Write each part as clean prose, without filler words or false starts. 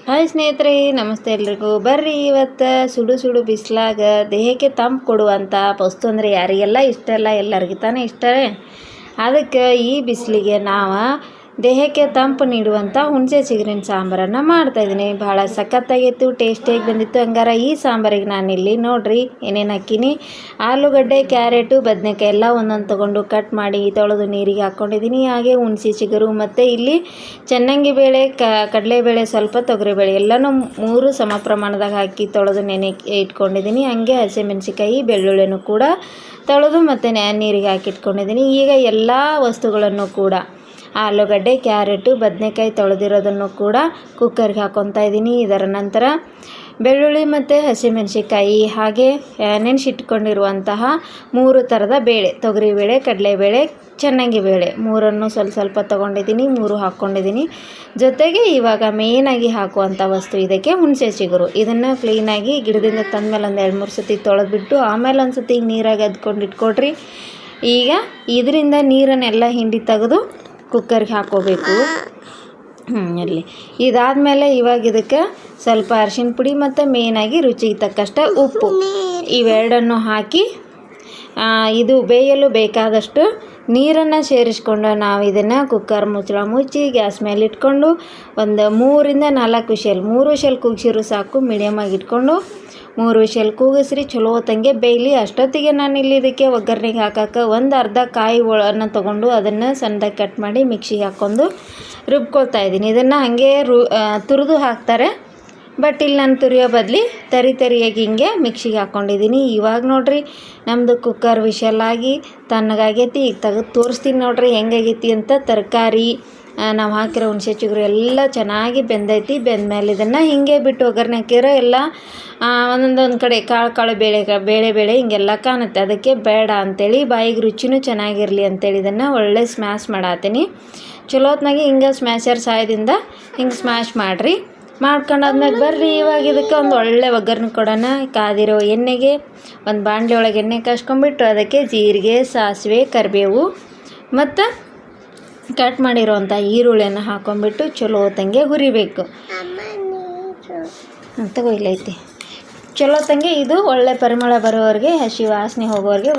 Hi ಸ್ನೇಹಿತರೆ, ನಮಸ್ತೆ ಎಲ್ರಿಗೂ. ಬರ್ರಿ ಇವತ್ತು ಸುಡು ಸುಡು ಬಿಸಿಲಾಗ ದೇಹಕ್ಕೆ ತಂಪು ಕೊಡುವಂಥ ವಸ್ತು ಅಂದರೆ ಯಾರಿಗೆಲ್ಲ ಇಷ್ಟ ಇಲ್ಲ, ಎಲ್ಲರಿಗೂ ತಾನೇ ಇಷ್ಟ. ಅದಕ್ಕೆ ಈ ಬಿಸಿಲಿಗೆ ನಾವು ದೇಹಕ್ಕೆ ತಂಪು ನೀಡುವಂಥ ಹುಣಸೆ ಚಿಗುರಿನ ಸಾಂಬಾರನ್ನು ಮಾಡ್ತಾಯಿದ್ದೀನಿ. ಭಾಳ ಸಖತ್ತಾಗಿತ್ತು, ಟೇಸ್ಟಿಯಾಗಿ ಬಂದಿತ್ತು. ಹಂಗಾರೆ ಈ ಸಾಂಬಾರಿಗೆ ನಾನಿಲ್ಲಿ ನೋಡಿರಿ ಏನೇನು ಹಾಕೀನಿ. ಆಲೂಗಡ್ಡೆ, ಕ್ಯಾರೆಟು, ಬದನೆಕಾಯಿ ಎಲ್ಲ ಒಂದೊಂದು ತೊಗೊಂಡು ಕಟ್ ಮಾಡಿ ತೊಳೆದು ನೀರಿಗೆ ಹಾಕ್ಕೊಂಡಿದ್ದೀನಿ. ಹಾಗೆ ಹುಣಸೆ ಚಿಗುರು ಮತ್ತು ಇಲ್ಲಿ ಚೆನ್ನಾಗಿ ಬೇಳೆ, ಕಡಲೆಬೇಳೆ, ಸ್ವಲ್ಪ ತೊಗರಿಬೇಳೆ ಎಲ್ಲನೂ 3 ಸಮ ಪ್ರಮಾಣದಾಗ ಹಾಕಿ ತೊಳೆದು ನೆನೆ ಇಟ್ಕೊಂಡಿದ್ದೀನಿ. ಹಾಗೆ ಹಸಿಮೆಣಸಿಕಾಯಿ, ಬೆಳ್ಳುಳ್ಳಿನೂ ಕೂಡ ತೊಳೆದು ಮತ್ತು ನೀರಿಗೆ ಹಾಕಿಟ್ಕೊಂಡಿದ್ದೀನಿ. ಈಗ ಎಲ್ಲ ವಸ್ತುಗಳನ್ನು ಕೂಡ ಆಲೂಗಡ್ಡೆ, ಕ್ಯಾರೆಟು, ಬದನೆಕಾಯಿ ತೊಳೆದಿರೋದನ್ನು ಕೂಡ ಕುಕ್ಕರ್ಗೆ ಹಾಕ್ಕೊತಾ ಇದ್ದೀನಿ. ಇದರ ನಂತರ ಬೆಳ್ಳುಳ್ಳಿ ಮತ್ತು ಹಸಿಮೆಣಸಿಕಾಯಿ ಹಾಗೆ ನೆನೆಸಿಟ್ಕೊಂಡಿರುವಂತಹ 3 ಥರದ ಬೇಳೆ, ತೊಗರಿಬೇಳೆ, ಕಡಲೆಬೇಳೆ, ಚೆನ್ನಾಗಿ ಬೇಳೆ 3ಅನ್ನು ಸ್ವಲ್ಪ ತೊಗೊಂಡಿದ್ದೀನಿ. 3 ಹಾಕ್ಕೊಂಡಿದ್ದೀನಿ. ಜೊತೆಗೆ ಇವಾಗ ಮೇಯ್ನಾಗಿ ಹಾಕುವಂಥ ವಸ್ತು ಇದಕ್ಕೆ ಹುಣಸೆ ಚಿಗುರು. ಇದನ್ನು ಕ್ಲೀನಾಗಿ ಗಿಡದಿಂದ ತಂದಮೇಲೆ ಒಂದು 2-3 ಸತಿ ತೊಳೆದ್ಬಿಟ್ಟು ಆಮೇಲೆ ಒಂದು ಸತಿ ನೀರಾಗಿ ಅದ್ಕೊಂಡು ಇಟ್ಕೊಡ್ರಿ. ಈಗ ಇದರಿಂದ ನೀರನ್ನೆಲ್ಲ ಹಿಂಡಿ ತೆಗೆದು ಕುಕ್ಕರ್ಗೆ ಹಾಕ್ಕೋಬೇಕು. ಇರಲಿ. ಇದಾದಮೇಲೆ ಇವಾಗ ಇದಕ್ಕೆ ಸ್ವಲ್ಪ ಅರಿಶಿನ ಪುಡಿ ಮತ್ತು ಮೇಯ್ನಾಗಿ ರುಚಿಗೆ ತಕ್ಕಷ್ಟು ಉಪ್ಪು ಇವೆರಡನ್ನು ಹಾಕಿ ಇದು ಬೇಯಲು ಬೇಕಾದಷ್ಟು ನೀರನ್ನು ಸೇರಿಸ್ಕೊಂಡು ನಾವು ಇದನ್ನು ಕುಕ್ಕರ್ ಮುಚ್ಚಳ ಮುಚ್ಚಿ ಗ್ಯಾಸ್ ಮೇಲೆ ಇಟ್ಕೊಂಡು ಒಂದು 3ರಿಂದ 4 ವಿಷಲ್ 3 ವಿಷಲ್ ಕೂಗಿಸಿರು ಸಾಕು. ಮೀಡಿಯಮಾಗಿ ಇಟ್ಕೊಂಡು 3 ವಿಷಲ್ ಕೂಗಿಸ್ರಿ, ಚಲೋ ಹೊತ್ತಂಗೆ ಬೇಯಲಿ. ಅಷ್ಟೊತ್ತಿಗೆ ನಾನಿಲ್ಲಿ ಇದಕ್ಕೆ ಒಗ್ಗರಣೆಗೆ ಹಾಕೋಕೆ ಒಂದು ಅರ್ಧ ಕಾಯಿ ಒಳನ್ನು ತೊಗೊಂಡು ಅದನ್ನು ಸಣ್ಣದಾಗಿ ಕಟ್ ಮಾಡಿ ಮಿಕ್ಸಿಗೆ ಹಾಕ್ಕೊಂಡು ರುಬ್ಕೊಳ್ತಾ ಇದ್ದೀನಿ. ಇದನ್ನು ಹಾಗೆ ತುರಿದು ಹಾಕ್ತಾರೆ, ಬಟ್ ಇಲ್ಲಿ ನಾನು ತುರಿಯೋ ಬದಲಿ ತರಿಯಾಗಿ ಹಿಂಗೆ ಮಿಕ್ಸಿಗೆ ಹಾಕ್ಕೊಂಡಿದ್ದೀನಿ. ಇವಾಗ ನೋಡಿರಿ ನಮ್ಮದು ಕುಕ್ಕರ್ ವಿಷಲಾಗಿ ತಣ್ಣಗಾಗೈತಿ. ಈಗ ತೆಗೆದು ತೋರಿಸ್ತೀನಿ ನೋಡಿರಿ ಹೆಂಗಾಗೈತಿ ಅಂತ. ತರಕಾರಿ ನಾವು ಹಾಕಿರೋ ಹುಣಸೆ ಚಿಗುರು ಎಲ್ಲ ಚೆನ್ನಾಗಿ ಬೆಂದೈತಿ. ಬೆಂದಮೇಲೆ ಇದನ್ನು ಹಿಂಗೆ ಬಿಟ್ಟು ಒಗ್ಗರಣೆ ಹಾಕಿರೋ ಎಲ್ಲ ಒಂದೊಂದು ಕಡೆ ಕಾಳು ಬೇಳೆ ಹಿಂಗೆಲ್ಲ ಕಾಣುತ್ತೆ. ಅದಕ್ಕೆ ಬೇಡ ಅಂಥೇಳಿ ಬಾಯಿಗೆ ರುಚಿನೂ ಚೆನ್ನಾಗಿರಲಿ ಅಂಥೇಳಿ ಇದನ್ನು ಒಳ್ಳೆ ಸ್ಮ್ಯಾಶ್ ಮಾಡತ್ತೀನಿ. ಚಲೋ ಹೊತ್ನಾಗೆ ಹಿಂಗೆ ಸ್ಮ್ಯಾಶರ್ ಸಹಾಯದಿಂದ ಹಿಂಗೆ ಸ್ಮ್ಯಾಶ್ ಮಾಡಿರಿ. ಮಾಡ್ಕೊಂಡಾದ್ಮೇಲೆ ಬರ್ರಿ ಇವಾಗ ಇದಕ್ಕೆ ಒಂದು ಒಳ್ಳೆ ಒಗ್ಗರಣೆ ಕೊಡೋಣ. ಕಾದಿರೋ ಎಣ್ಣೆಗೆ ಒಂದು ಬಾಣಲೆ ಒಳಗೆ ಎಣ್ಣೆ ಕಾಸ್ಕೊಂಡ್ಬಿಟ್ಟು ಅದಕ್ಕೆ ಜೀರಿಗೆ, ಸಾಸಿವೆ, ಕರಿಬೇವು ಮತ್ತು ಕಟ್ ಮಾಡಿರೋವಂಥ ಈರುಳ್ಳಿಯನ್ನು ಹಾಕ್ಕೊಂಬಿಟ್ಟು ಚಲೋ ಹೊತ್ತಂಗೆ ಹುರಿಬೇಕು. ತಗೋಯ್ಲೈತಿ. ಚಲೋ ಹೊತ್ತಂಗೆ ಇದು ಒಳ್ಳೆ ಪರಿಮಳ ಬರೋವರೆಗೆ, ಹಸಿ ವಾಸನೆ ಹೋಗೋವರೆಗೆ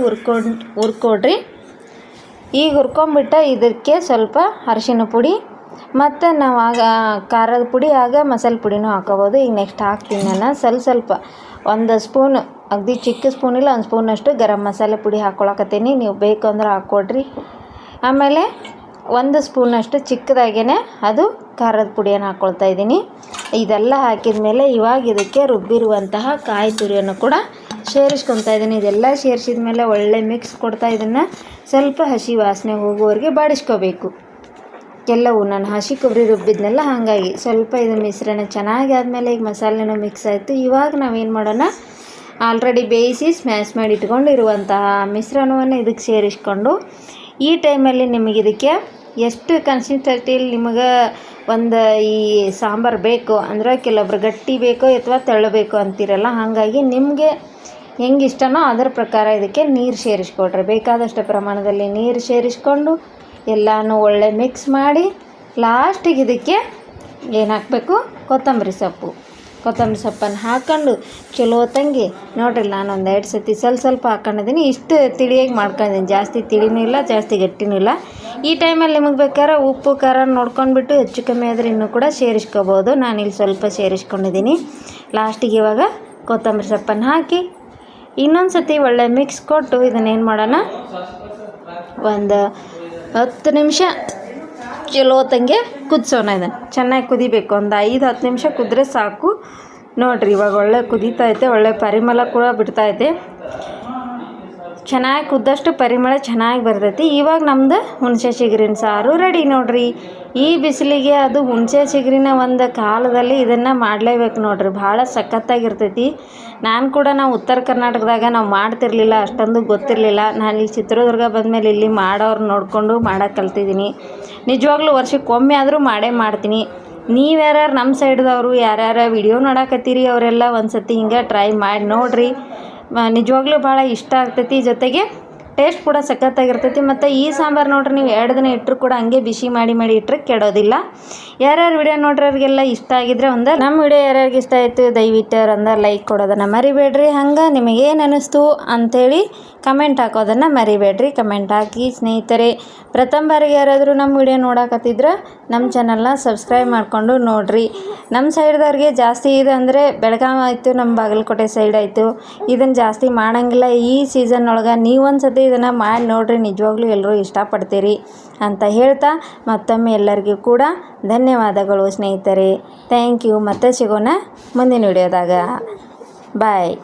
ಹುರ್ಕೊಡ್ರಿ. ಈಗ ಹುರ್ಕೊಂಬಿಟ್ಟು ಇದಕ್ಕೆ ಸ್ವಲ್ಪ ಅರಿಶಿನ ಪುಡಿ ಮತ್ತು ನಾವು ಆಗ ಖಾರದ ಪುಡಿ ಆಗ ಮಸಾಲೆ ಪುಡಿನೂ ಹಾಕೋಬೋದು. ಈಗ ನೆಕ್ಸ್ಟ್ ಹಾಕ್ತೀನಿ ನಾನು ಸ್ವಲ್ಪ 1 ಸ್ಪೂನು, ಅಗದಿ ಚಿಕ್ಕ ಸ್ಪೂನಿಲ್ಲ 1 ಸ್ಪೂನಷ್ಟು ಗರಂ ಮಸಾಲೆ ಪುಡಿ ಹಾಕ್ಕೊಳಕತ್ತೀನಿ. ನೀವು ಬೇಕು ಅಂದ್ರೆ ಹಾಕ್ಕೊಡ್ರಿ. ಆಮೇಲೆ 1 ಸ್ಪೂನಷ್ಟು ಚಿಕ್ಕದಾಗೇ ಅದು ಖಾರದ ಪುಡಿಯನ್ನು ಹಾಕ್ಕೊಳ್ತಾ ಇದ್ದೀನಿ. ಇದೆಲ್ಲ ಹಾಕಿದ ಮೇಲೆ ಇವಾಗ ಇದಕ್ಕೆ ರುಬ್ಬಿರುವಂತಹ ಕಾಯಿ ತುರಿಯನ್ನು ಕೂಡ ಸೇರಿಸ್ಕೊತಾ ಇದ್ದೀನಿ. ಇದೆಲ್ಲ ಸೇರಿಸಿದ ಮೇಲೆ ಒಳ್ಳೆ ಮಿಕ್ಸ್ ಕೊಡ್ತಾ ಇದನ್ನು ಸ್ವಲ್ಪ ಹಸಿ ವಾಸನೆ ಹೋಗುವವರೆಗೆ ಬಾಡಿಸ್ಕೋಬೇಕು. ಎಲ್ಲವೂ ನಾನು ಹಸಿ ಕೊಬ್ಬರಿ ರುಬ್ಬಿದ್ನೆಲ್ಲ ಹಾಗಾಗಿ ಸ್ವಲ್ಪ ಇದು ಮಿಶ್ರಣ ಚೆನ್ನಾಗಿ ಆದಮೇಲೆ ಈಗ ಮಸಾಲೆನೂ ಮಿಕ್ಸ್ ಆಯಿತು. ಇವಾಗ ನಾವೇನು ಮಾಡೋಣ, ಆಲ್ರೆಡಿ ಬೇಯಿಸಿ ಸ್ಮ್ಯಾಶ್ ಮಾಡಿ ಇಟ್ಕೊಂಡಿರುವಂತಹ ಮಿಶ್ರಣವನ್ನು ಇದಕ್ಕೆ ಸೇರಿಸ್ಕೊಂಡು ಈ ಟೈಮಲ್ಲಿ ನಿಮಗೆ ಇದಕ್ಕೆ ಎಷ್ಟು ಕನ್ಸಿಸ್ಟೆನ್ಸಿಯಲ್ಲಿ ನಿಮಗೆ ಒಂದು ಈ ಸಾಂಬಾರು ಬೇಕು ಅಂದರೆ ಕೆಲವೊಬ್ರು ಗಟ್ಟಿ ಬೇಕೋ ಅಥವಾ ತೆಳ್ಳಬೇಕು ಅಂತೀರಲ್ಲ, ಹಾಗಾಗಿ ನಿಮಗೆ ಹೆಂಗೆ ಇಷ್ಟನೋ ಅದರ ಪ್ರಕಾರ ಇದಕ್ಕೆ ನೀರು ಸೇರಿಸ್ಕೊಡ್ರಿ. ಬೇಕಾದಷ್ಟು ಪ್ರಮಾಣದಲ್ಲಿ ನೀರು ಸೇರಿಸ್ಕೊಂಡು ಎಲ್ಲನೂ ಒಳ್ಳೆ ಮಿಕ್ಸ್ ಮಾಡಿ ಲಾಸ್ಟಿಗೆ ಇದಕ್ಕೆ ಏನು ಹಾಕಬೇಕು, ಕೊತ್ತಂಬರಿ ಸೊಪ್ಪನ್ನು ಹಾಕ್ಕೊಂಡು ಚಲೋ ಹೊತ್ತಂಗೆ ನೋಡ್ರಿ. ನಾನು ಒಂದು 2 ಸತಿ ಸ್ವಲ್ಪ ಹಾಕ್ಕೊಂಡಿದ್ದೀನಿ. ಇಷ್ಟು ತಿಳಿಯಾಗಿ ಮಾಡ್ಕೊಂಡಿದ್ದೀನಿ, ಜಾಸ್ತಿ ತಿಳಿನೂ ಇಲ್ಲ ಜಾಸ್ತಿ ಗಟ್ಟಿನೂ ಇಲ್ಲ. ಈ ಟೈಮಲ್ಲಿ ನಿಮಗೆ ಬೇಕಾದ್ರೆ ಉಪ್ಪು ಖಾರ ನೋಡ್ಕೊಂಡ್ಬಿಟ್ಟು ಹೆಚ್ಚು ಕಮ್ಮಿ ಆದರೆ ಇನ್ನೂ ಕೂಡ ಸೇರಿಸ್ಕೋಬೋದು. ನಾನಿಲ್ಲಿ ಸ್ವಲ್ಪ ಸೇರಿಸ್ಕೊಂಡಿದ್ದೀನಿ. ಲಾಸ್ಟಿಗೆ ಇವಾಗ ಕೊತ್ತಂಬರಿ ಸೊಪ್ಪನ್ನು ಹಾಕಿ ಇನ್ನೊಂದು ಸತಿ ಒಳ್ಳೆ ಮಿಕ್ಸ್ ಕೊಟ್ಟು ಇದನ್ನೇನು ಮಾಡೋಣ, ಒಂದು 10 ನಿಮಿಷ ಚಲೋ ಹೊತ್ತಂಗೆ ಕುದಿಸೋಣ. ಇದನ್ನು ಚೆನ್ನಾಗಿ ಕುದಿಬೇಕು. ಒಂದು 5-10 ನಿಮಿಷ ಕುದ್ರೆ ಸಾಕು. ನೋಡಿರಿ ಇವಾಗ ಒಳ್ಳೆ ಕುದೀತೈತೆ, ಒಳ್ಳೆ ಪರಿಮಳ ಕೂಡ ಬಿಡ್ತೈತೆ. ಚೆನ್ನಾಗಿ ಕುದ್ದಷ್ಟು ಪರಿಮಳ ಚೆನ್ನಾಗಿ ಬರ್ತೈತಿ. ಇವಾಗ ನಮ್ಮದು ಹುಣಸೆ ಚಿಗುರಿನ ಸಾರು ರೆಡಿ ನೋಡಿರಿ. ಈ ಬಿಸಿಲಿಗೆ ಅದು ಹುಣಸೆ ಚಿಗುರಿನ ಒಂದು ಕಾಲದಲ್ಲಿ ಇದನ್ನು ಮಾಡಲೇಬೇಕು ನೋಡಿರಿ, ಭಾಳ ಸಖತ್ತಾಗಿರ್ತೈತಿ. ನಾನು ಕೂಡ ನಾವು ಉತ್ತರ ಕರ್ನಾಟಕದಾಗ ನಾವು ಮಾಡ್ತಿರ್ಲಿಲ್ಲ, ಅಷ್ಟೊಂದು ಗೊತ್ತಿರಲಿಲ್ಲ. ನಾನು ಇಲ್ಲಿ ಚಿತ್ರದುರ್ಗ ಬಂದಮೇಲೆ ಇಲ್ಲಿ ಮಾಡೋರು ನೋಡಿಕೊಂಡು ಮಾಡೋಕ್ಕೆ ಕಲ್ತಿದ್ದೀನಿ. ನಿಜವಾಗ್ಲೂ ವರ್ಷಕ್ಕೊಮ್ಮೆ ಆದರೂ ಮಾಡ್ತೀನಿ. ನೀವ್ಯಾರು ನಮ್ಮ ಸೈಡ್ದವರು ಯಾರ್ಯಾರು ವಿಡಿಯೋ ನೋಡಕತ್ತೀರಿ ಅವರೆಲ್ಲ ಒಂದು ಸತಿ ಹಿಂಗೆ ಟ್ರೈ ಮಾಡಿ ನೋಡಿರಿ. ನಿಜವಾಗ್ಲೂ ಭಾಳ ಇಷ್ಟ ಆಗ್ತೈತಿ. ಜೊತೆಗೆ ಟೇಸ್ಟ್ ಕೂಡ ಸಖತ್ತಾಗಿರ್ತೈತಿ. ಮತ್ತು ಈ ಸಾಂಬಾರು ನೋಡ್ರಿ ನೀವು 2 ದಿನ ಇಟ್ಟರು ಕೂಡ ಹಂಗೆ ಬಿಸಿ ಮಾಡಿ ಇಟ್ಟರೆ ಕೆಡೋದಿಲ್ಲ. ಯಾರ್ಯಾರು ವಿಡಿಯೋ ನೋಡ್ರವ್ರಿಗೆಲ್ಲ ಇಷ್ಟ ಆಗಿದ್ರೆ ನಮ್ಮ ವಿಡಿಯೋ ಯಾರ್ಯಾರಿಗೆ ಇಷ್ಟ ಆಯಿತು ದಯವಿಟ್ಟು ಅವ್ರಂದ ಲೈಕ್ ಕೊಡೋದನ್ನು ಮರಿಬೇಡ್ರಿ. ಹಂಗೆ ನಿಮಗೇನು ಅನ್ನಿಸ್ತು ಅಂಥೇಳಿ ಕಮೆಂಟ್ ಹಾಕೋದನ್ನು ಮರಿಬೇಡ್ರಿ. ಕಮೆಂಟ್ ಹಾಕಿ ಸ್ನೇಹಿತರೆ. ಪ್ರಥಮ ಬಾರಿಗೆ ಯಾರಾದರೂ ನಮ್ಮ ವಿಡಿಯೋ ನೋಡಕತ್ತಿದ್ರೆ ನಮ್ಮ ಚಾನಲ್ನ ಸಬ್ಸ್ಕ್ರೈಬ್ ಮಾಡಿಕೊಂಡು ನೋಡಿರಿ. ನಮ್ಮ ಸೈಡ್ದವ್ರಿಗೆ ಜಾಸ್ತಿ ಇದೆ ಅಂದರೆ ಬೆಳಗಾವಿ ಆಯಿತು, ನಮ್ಮ ಬಾಗಲಕೋಟೆ ಸೈಡ್ ಆಯಿತು, ಇದನ್ನು ಜಾಸ್ತಿ ಮಾಡೋಂಗಿಲ್ಲ. ಈ ಸೀಸನ್ ಒಳಗೆ ನೀವೊಂದು ಸತಿ ಇದನ್ನು ಮಾಡಿ ನೋಡಿರಿ, ನಿಜವಾಗ್ಲೂ ಎಲ್ಲರೂ ಇಷ್ಟಪಡ್ತೀರಿ ಅಂತ ಹೇಳ್ತಾ ಮತ್ತೊಮ್ಮೆ ಎಲ್ಲರಿಗೂ ಕೂಡ ಧನ್ಯವಾದಗಳು ಸ್ನೇಹಿತರೆ. Thank you. ಮತ್ತೆ ಸಿಗೋಣ ಮುಂದಿನ ವಿಡಿಯೋದಾಗ. ಬಾಯ್.